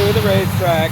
to the racetrack.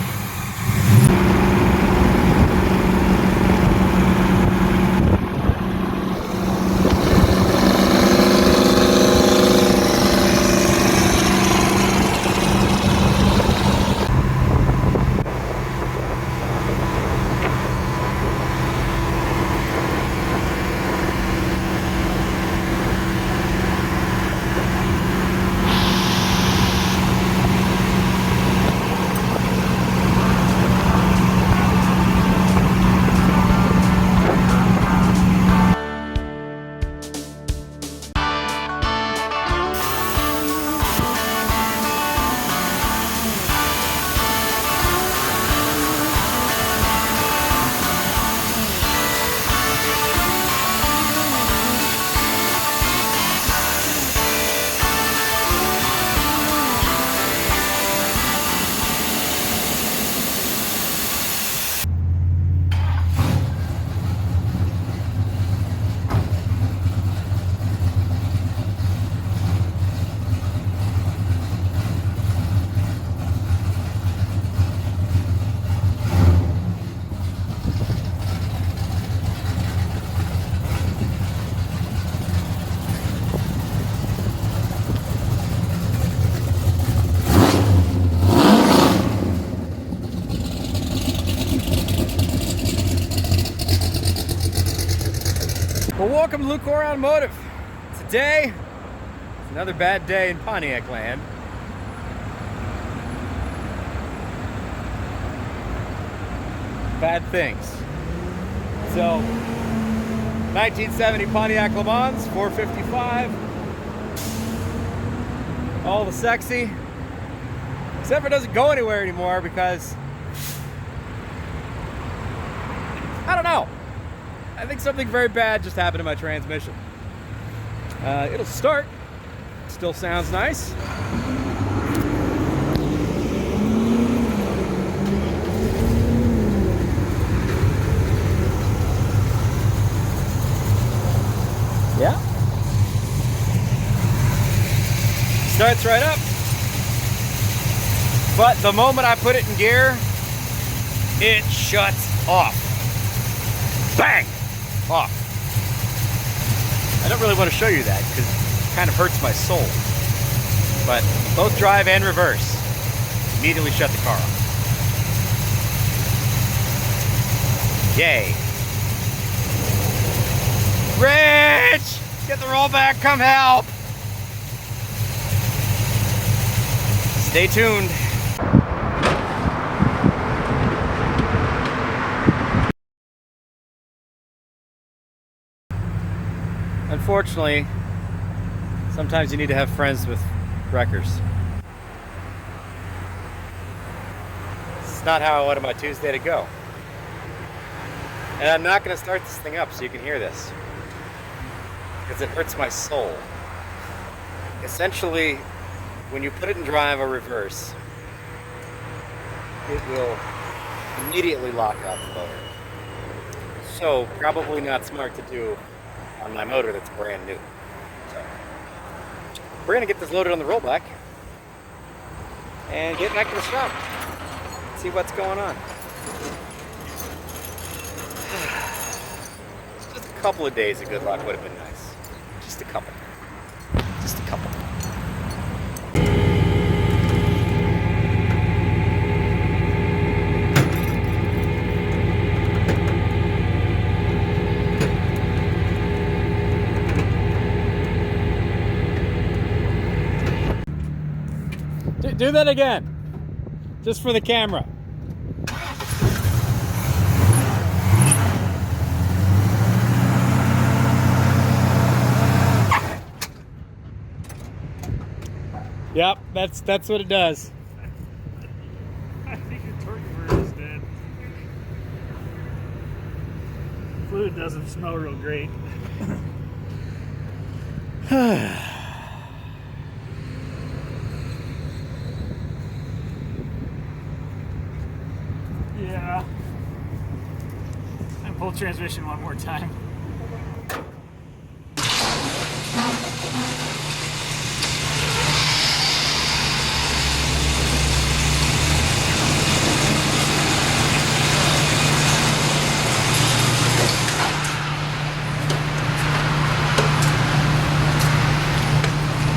Well, welcome to Lucore Automotive. Today, it's another bad day in Pontiac land. Bad things. So, 1970 Pontiac LeMans, 455. All the sexy. Except for it doesn't go anywhere anymore because, I don't know. I think something very bad just happened to my transmission. It'll start. Still sounds nice. Yeah. Starts right up. But the moment I put it in gear, it shuts off. Bang! Off. I don't really want to show you that because it kind of hurts my soul. But both drive and reverse immediately shut the car off. Yay. Rich! Get the rollback, come help! Stay tuned. Unfortunately, sometimes you need to have friends with wreckers. It's not how I wanted my Tuesday to go. And I'm not going to start this thing up so you can hear this, because it hurts my soul. Essentially, when you put it in drive or reverse, it will immediately lock out the motor. So, probably not smart to do on my motor that's brand new. So, we're gonna get this loaded on the rollback and get back to the shop. See what's going on. Just a couple of days of good luck would have been nice. Just a couple. Just a couple. Do that again, just for the camera. Yep, that's what it does. I think your torque converter is dead. Fluid doesn't smell real great. Yeah. And pull transmission one more time.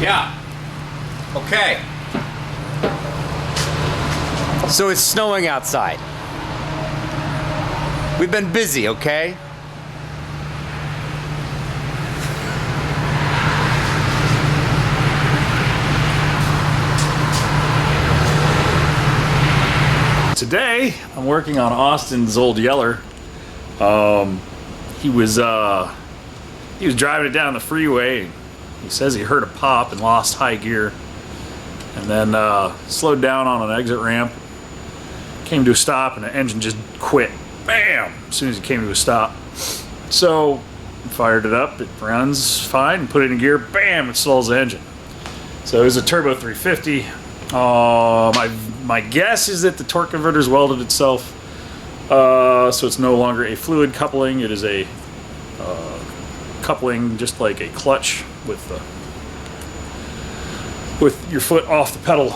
Yeah. Okay. So it's snowing outside. We've been busy, okay? Today, I'm working on Austin's old Yeller. He was driving it down the freeway. He says he heard a pop and lost high gear, and then slowed down on an exit ramp. Came to a stop, and the engine just quit. Bam! As soon as he came to a stop. So, fired it up. It runs fine. Put it in gear. Bam! It stalls the engine. So it was a turbo 350. My guess is that the torque converter's welded itself, so it's no longer a fluid coupling. It is a coupling just like a clutch with your foot off the pedal.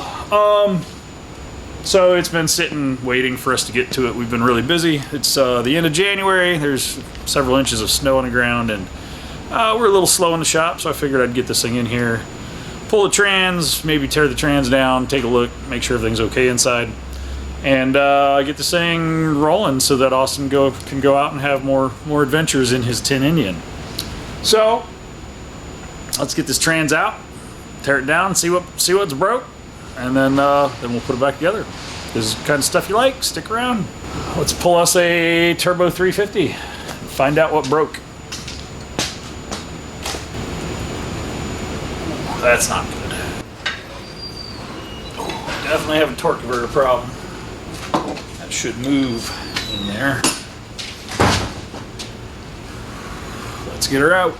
So it's been sitting waiting for us to get to it. We've been really busy. It's the end of January. There's several inches of snow on the ground, and we're a little slow in the shop, so I figured I'd get this thing in here, pull the trans, maybe tear the trans down, take a look, make sure everything's okay inside, and get this thing rolling so that Austin can go out and have more adventures in his Tin Indian. So let's get this trans out, tear it down, see what's broke, and then we'll put it back together. This is the kind of stuff you like. Stick around. Let's pull us a turbo 350 and find out what broke. That's not good. Definitely have a torque converter problem. That should move in there. Let's get her out.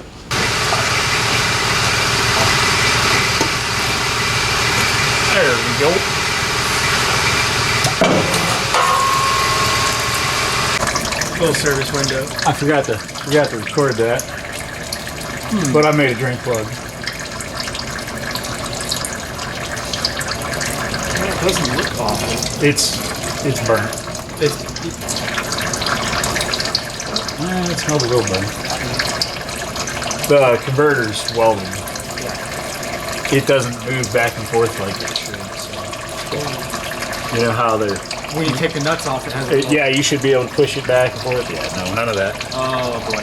There we go. Full service window. I forgot to record that. But I made a drain plug. It doesn't look awful. It's burnt. It smells a little burnt. The converter's welded. It doesn't move back and forth like it should. So. You know how they're... When you take the nuts off, it has a... Yeah, you should be able to push it back and forth. Yeah, no, none of that. Oh, boy.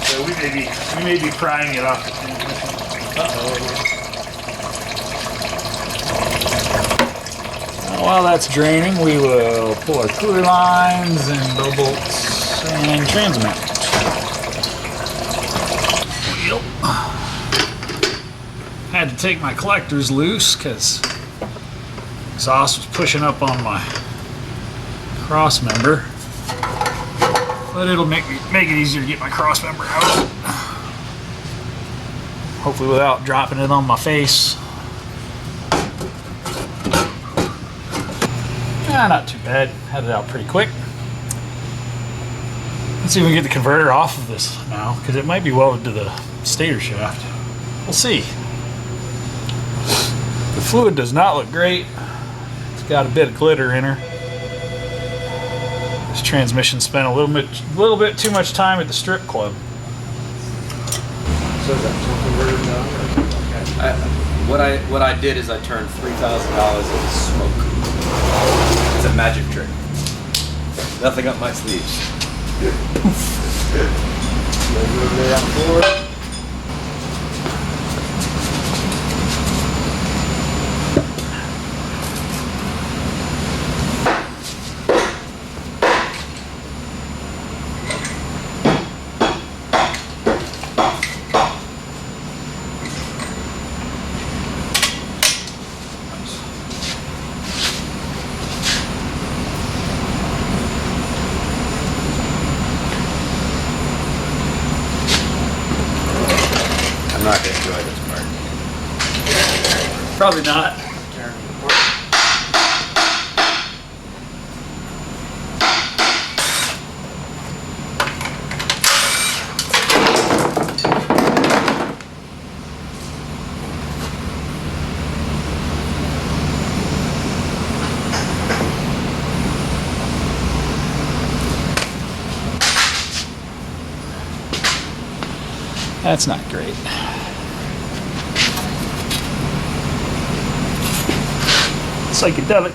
So we may be prying it off. Uh-oh. While that's draining, we will pull our cooler lines and bow bolts and transmit. Yep. Had to take my collectors loose because exhaust was pushing up on my cross member. But it'll make it easier to get my cross member out. Hopefully without dropping it on my face. Not too bad. Had it out pretty quick. Let's see if we can get the converter off of this now, because it might be welded to the stator shaft. We'll see. The fluid does not look great. It's got a bit of glitter in her. This transmission spent a little bit too much time at the strip club. So is that converted now? What I did is I turned $3,000 into smoke. It's a magic trick. Nothing up my sleeves. I'm not going to enjoy this part. Probably not. That's not great. Psychedelic.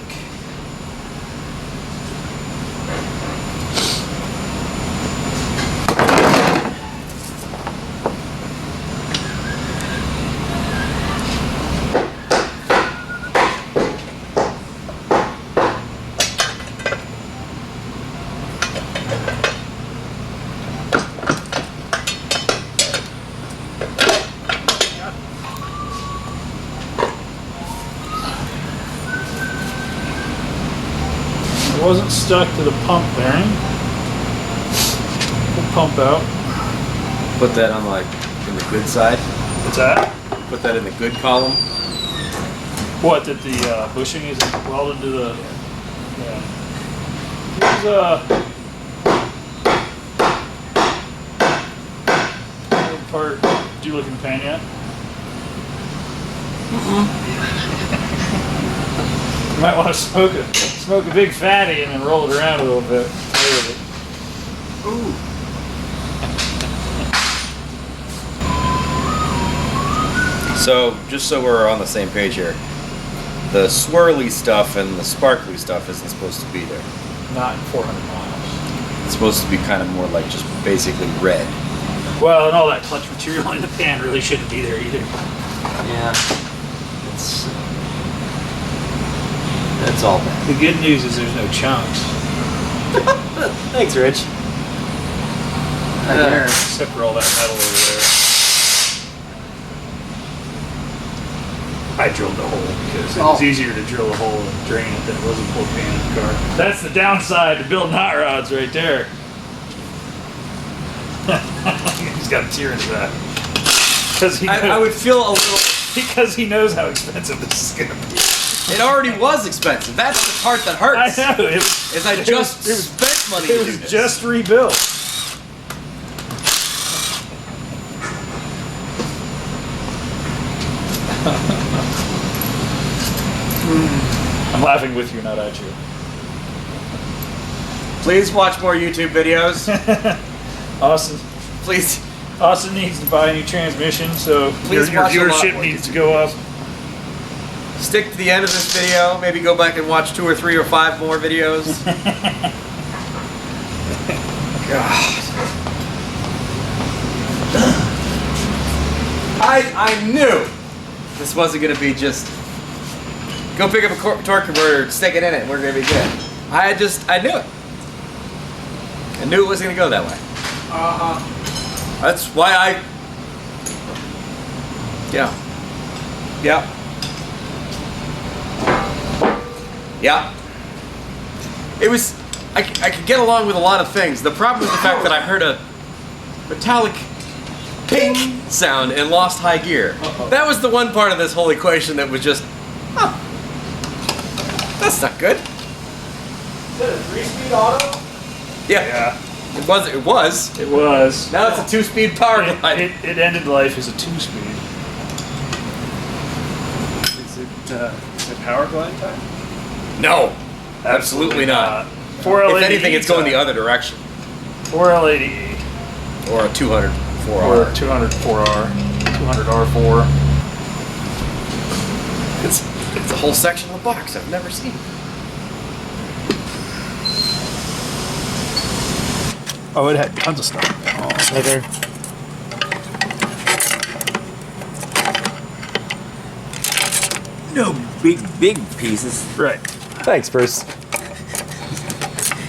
Wasn't stuck to the pump bearing. We'll pump out. Put that on like in the good side. What's that? Put that in the good column. What, that the bushing is welded to the... Yeah. Here's a part. Did you look in the pan yet? You might want to smoke a big fatty and then roll it around a little bit. Play with it. Ooh. So, just so we're on the same page here, the swirly stuff and the sparkly stuff isn't supposed to be there. Not in 400 miles. It's supposed to be kind of more like just basically red. Well, and all that clutch material in the pan really shouldn't be there either. Yeah. That's all bad. The good news is there's no chunks. Thanks, Rich. Except for all that metal over there. I drilled the hole because it was easier to drill a hole and drain it than it was a full pan in the car. That's the downside to building hot rods right there. He's got a tear in his eye. I would feel a little... Because he knows how expensive this is going to be. It already was expensive. That's the part that hurts. I know. I just spent money to do this. It was just rebuilt. I'm laughing with you, not at you. Please watch more YouTube videos. Austin. Please. Austin needs to buy a new transmission, so Please your watch a lot viewership more needs to go up. Stick to the end of this video. Maybe go back and watch 2 or 3 or 5 more videos. God. I knew this wasn't going to be just go pick up a torque converter, stick it in it, and we're going to be good. I knew it. I knew it was going to go that way. That's why Yeah. It was, I could get along with a lot of things. The problem was the fact that I heard a metallic ping sound and lost high gear. That was the one part of this whole equation that was just, that's not good. Is that a 3-speed auto? Yeah. It was. It was. Now it's a 2-speed power glide. It ended life as a 2-speed. Is it power glide time? No, absolutely not. 4L88. If anything, it's going the other direction. 4L88. Or a 200 4R. Or a 200 4R. 200 R4. It's a whole section of the box I've never seen. Oh, it had tons of stuff. Leather. No big pieces. Right. Thanks, Bruce.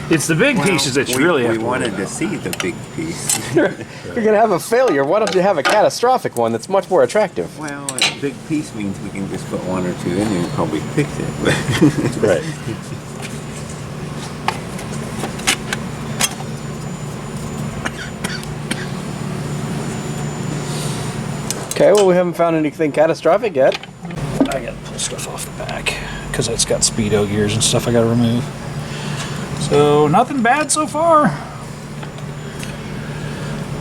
It's the big pieces that you really have We to wanted worry to see the big piece. You're gonna have a failure. Why don't you have a catastrophic one that's much more attractive? Well, a big piece means we can just put 1 or 2 in there and probably fix it. Right. Okay, well, we haven't found anything catastrophic yet. I gotta pull stuff off the back because it's got speedo gears and stuff I gotta remove. So nothing bad so far.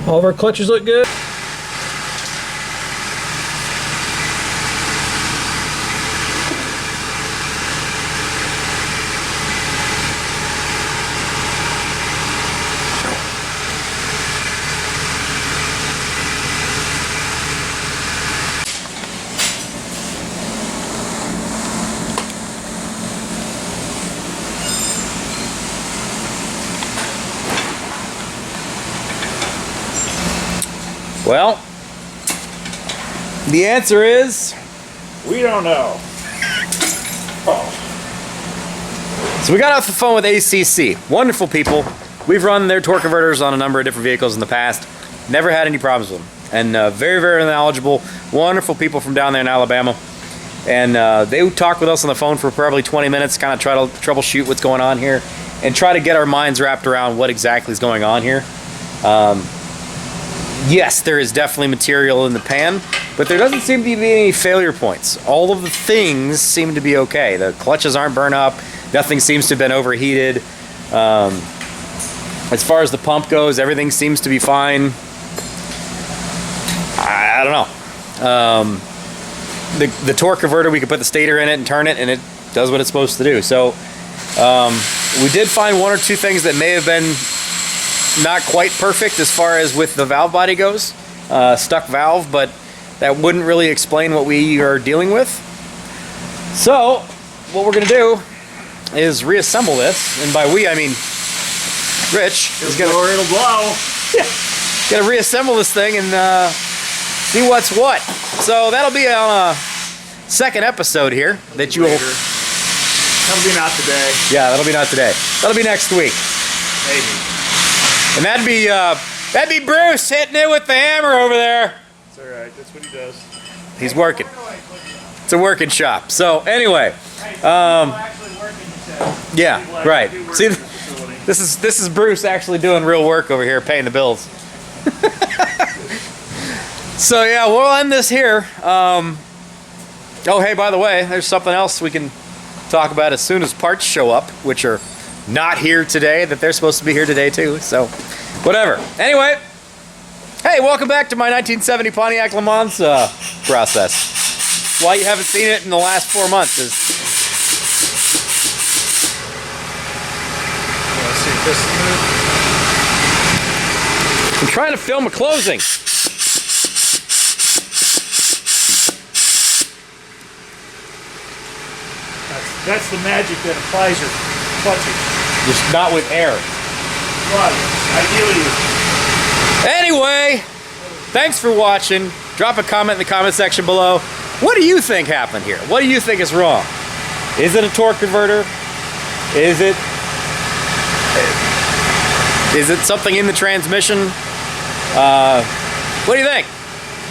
All of our clutches look good. Well, the answer is We don't know. so we got off the phone with ACC. Wonderful people. We've run their torque converters on a number of different vehicles in the past. Never had any problems with them. And very, very knowledgeable, wonderful people from down there in Alabama. And they talked with us on the phone for probably 20 minutes, kind of try to troubleshoot what's going on here and try to get our minds wrapped around what exactly is going on here. Yes, there is definitely material in the pan, but there doesn't seem to be any failure points. All of the things seem to be okay. The clutches aren't burnt up. Nothing seems to have been overheated. As far as the pump goes, everything seems to be fine. I don't know. The torque converter, we could put the stator in it and turn it, and it does what it's supposed to do. So we did find one or two things that may have been not quite perfect as far as with the valve body goes. Stuck valve, but that wouldn't really explain what we are dealing with. So what we're going to do is reassemble this, and by we I mean Rich is going Or it'll blow. to reassemble this thing and see what's what. So that'll be on a second episode here that you will. That'll be not today. Yeah, that'll be not today. That'll be next week. Maybe. And that'd be Bruce hitting it with the hammer over there. It's all right. That's what he does. He's working. It's a working shop. So anyway, yeah, right. See, this is Bruce actually doing real work over here, paying the bills. So yeah, we'll end this here. Oh, hey, by the way, there's something else we can talk about as soon as parts show up, which are not here today, that they're supposed to be here today too. So, whatever. Anyway, hey, welcome back to my 1970 Pontiac LeMans process. Why you haven't seen it in the last 4 months is. Let's see if this is I'm trying to film a closing. That's the magic that applies your clutches. Just not with air. Well, ideally. Anyway, thanks for watching. Drop a comment in the comment section below. What do you think happened here? What do you think is wrong? Is it a torque converter? Is it something in the transmission? What do you think?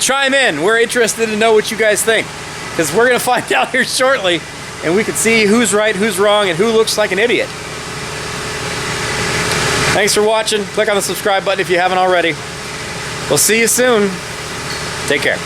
Chime in. We're interested to know what you guys think, because we're going to find out here shortly, and we can see who's right, who's wrong, and who looks like an idiot. Thanks for watching. Click on the subscribe button if you haven't already. We'll see you soon. Take care.